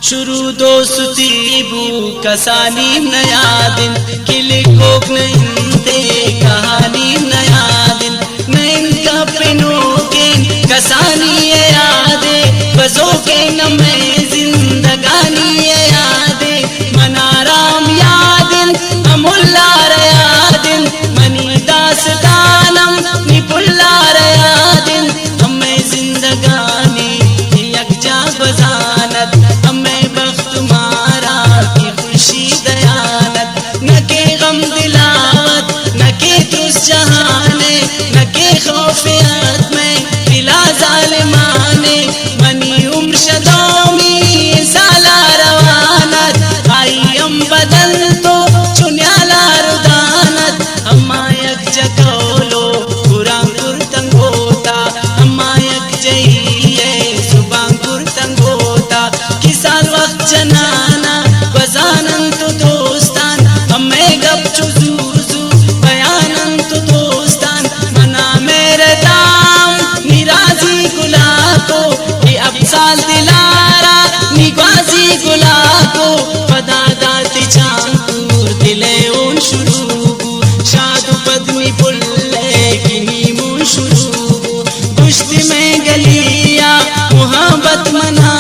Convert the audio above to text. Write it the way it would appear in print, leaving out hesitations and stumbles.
شروع دوستی بو کسانی نیا دن کلی کوک نہندے کہانی نیا دن نین کا پنوکین کسانی یادے بزو کے نمیں زندگانی یادے منارام یادن امولار یادن منی داستانم نی پلار یادن ہمیں زندگانی یکجا بزانت ہمیں بخت مارا کی خوشی دیانت نہ کہ غم دلاوت نہ کہ ترس جہانے نہ کہ خوف عد میں بلا ظالمانے منی عمر شدومی سالا روانت آئی ام بدن تو چنیالا ردانت ہما یک جگولو قرآن کرتنگ ہوتا ہما یک جہیے صبح کرتنگ ہوتا کسال وقت جنانا بزانن تو دوستان ہمیں گپ چوزوزو بیانن تو دوستان منا میرے دام نیرازی گلا کو یہ اب سال دلارا نگوازی گلا کو پدا داتی چانکور دلے اون شروع شاد پدمی پلے کنی مون شروع گشت میں گلیا محبت منا